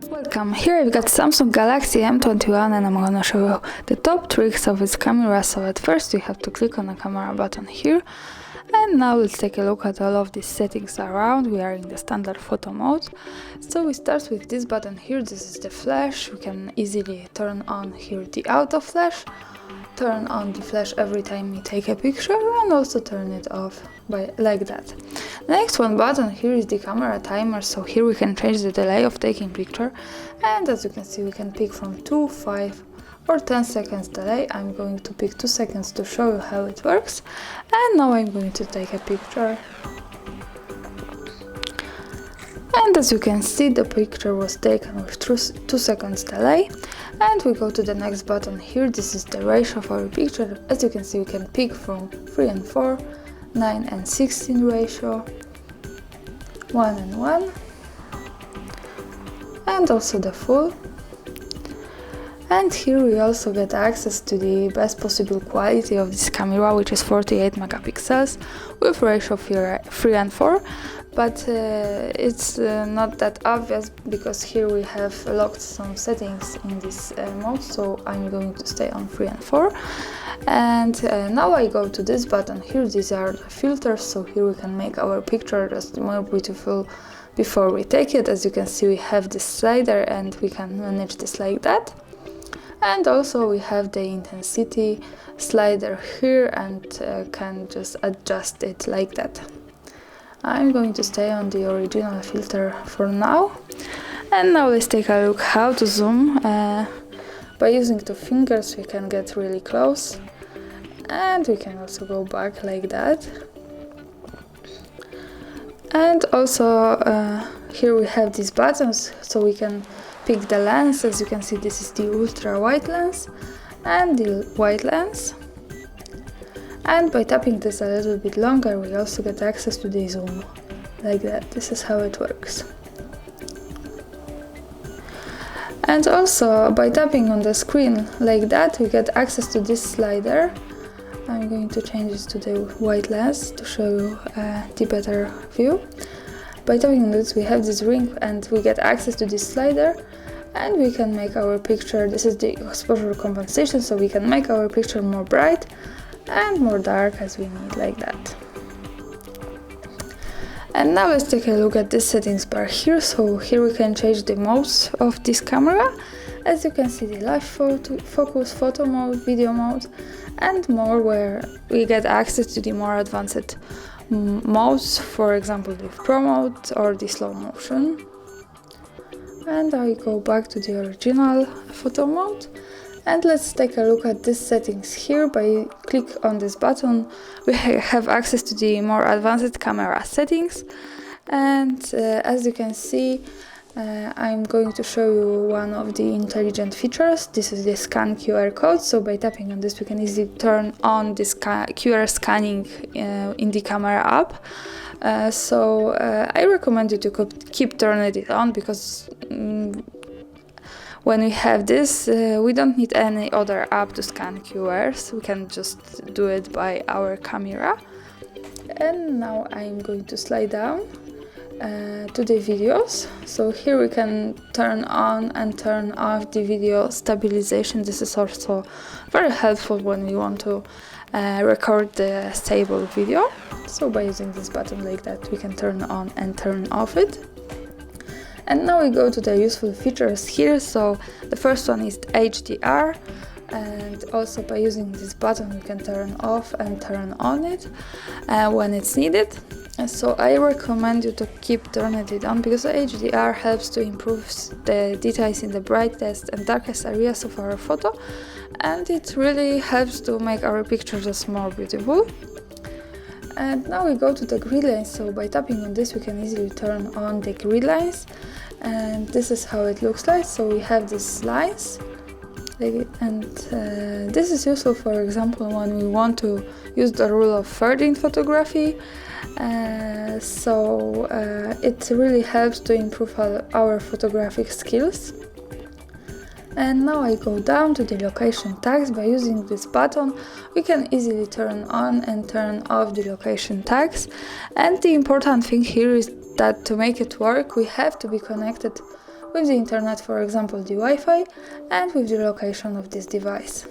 Welcome, here I've got Samsung Galaxy M21 and I'm gonna show you the top tricks of its camera. So at first you have to click on the camera button here, and now let's take a look at all of these settings around. We are in the standard photo mode. So we start with this button here. This is the flash. We can easily turn on here the auto flash, turn on the flash every time you take a picture, and also turn it off by like that. The next one button here is the camera timer. So here we can change the delay of taking picture, and as you can see we can pick from 2, 5 or 10 seconds delay. I'm going to pick 2 seconds to show you how it works, and now I'm going to take a picture. And as you can see, the picture was taken with 2 seconds delay. And we go to the next button here. This is the ratio for a picture. As you can see, we can pick from 3 and 4, 9 and 16 ratio, 1 and 1, and also the full. And here we also get access to the best possible quality of this camera, which is 48 megapixels with ratio 3 and 4. But it's not that obvious because here we have locked some settings in this mode, so I'm going to stay on 3 and 4. And now I go to this button here. These are the filters, so here we can make our picture just more beautiful before we take it. As you can see, we have this slider and we can manage this like that. And also we have the intensity slider here and can just adjust it like that. I'm going to stay on the original filter for now. And now let's take a look how to zoom. By using 2 fingers we can get really close, and we can also go back like that. And also here we have these buttons, so we can pick the lens. As you can see, this is the ultra wide lens and the wide lens. And by tapping this a little bit longer, we also get access to the zoom, like that. This is how it works. And also, by tapping on the screen like that, we get access to this slider. I'm going to change this to the wide lens to show you the better view. By tapping on this, we have this ring and we get access to this slider, and we can make our picture. This is the exposure compensation, so we can make our picture more bright and more dark as we need, like that. And now let's take a look at this settings bar here. So here we can change the modes of this camera. As you can see, the live photo, focus, photo mode, video mode, and more, where we get access to the more advanced modes, for example the pro mode or the slow motion. And I go back to the original photo mode. And let's take a look at these settings here. By click on this button, we have access to the more advanced camera settings. And as you can see, I'm going to show you one of the intelligent features. This is the scan QR code. So by tapping on this, we can easily turn on this QR scanning in the camera app. So I recommend you to keep turning it on, because when we have this, we don't need any other app to scan QRs. We can just do it by our camera. And now I'm going to slide down to the videos. So here we can turn on and turn off the video stabilization. This is also very helpful when we want to record the stable video. So by using this button like that, we can turn on and turn off it. And now we go to the useful features here. So the first one is HDR, and also by using this button we can turn off and turn on it when it's needed. And so I recommend you to keep turning it on, because HDR helps to improve the details in the brightest and darkest areas of our photo, and it really helps to make our pictures just more beautiful. And now we go to the grid lines. So by tapping on this, we can easily turn on the grid lines, and this is how it looks like. So we have these lines, and this is useful, for example, when we want to use the rule of thirds in photography. So it really helps to improve our photographic skills. And now I go down to the location tags. By using this button, we can easily turn on and turn off the location tags. And the important thing here is that to make it work, we have to be connected with the internet, for example the Wi-Fi, and with the location of this device.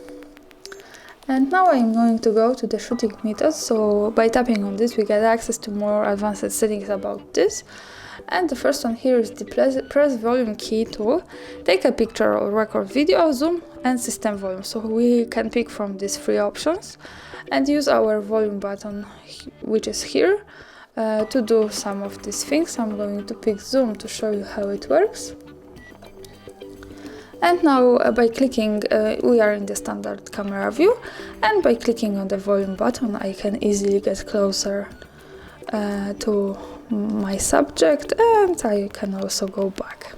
And now I'm going to go to the shooting methods. So by tapping on this, we get access to more advanced settings about this. And the first one here is the press volume key tool. Take a picture or record video, zoom, and system volume. So we can pick from these three options and use our volume button, which is here, to do some of these things. I'm going to pick zoom to show you how it works. And now by clicking, we are in the standard camera view, and by clicking on the volume button, I can easily get closer to my subject, and I can also go back.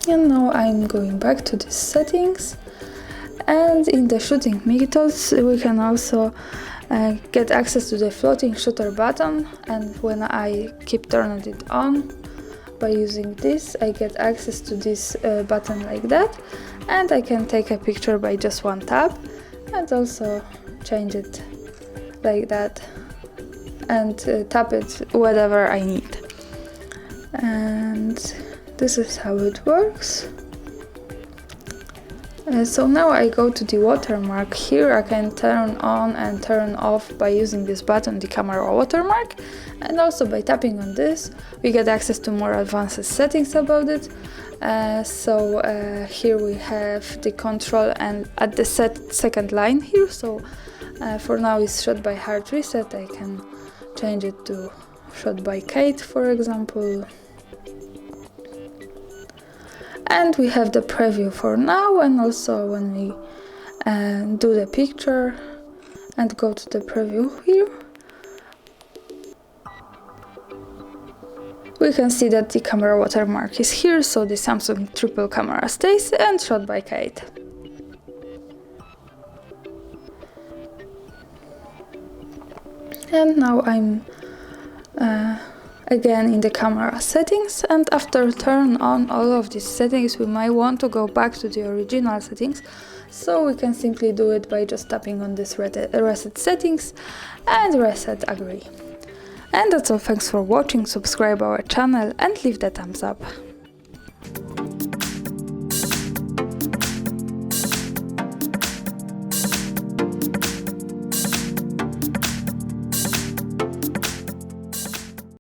And now I'm going back to the settings, and in the shooting methods we can also get access to the floating shutter button, and when I keep turning it on by using this, I get access to this button like that, and I can take a picture by just one tap and also change it like that and tap it whatever I need. And this is how it works. So now I go to the watermark. Here I can turn on and turn off by using this button, the camera watermark, and also by tapping on this we get access to more advanced settings about it. Here we have the control and at the second line here, so for now it's shot by hard reset. I can change it to shot by Kate, for example. And we have the preview for now, and also when we do the picture and go to the preview here, we can see that the camera watermark is here, so the Samsung triple camera stays and shot by Kate. And now I'm again in the camera settings, and after turn on all of these settings we might want to go back to the original settings, so we can simply do it by just tapping on this reset settings and reset agree. And that's all. Thanks for watching, subscribe our channel and leave the thumbs up.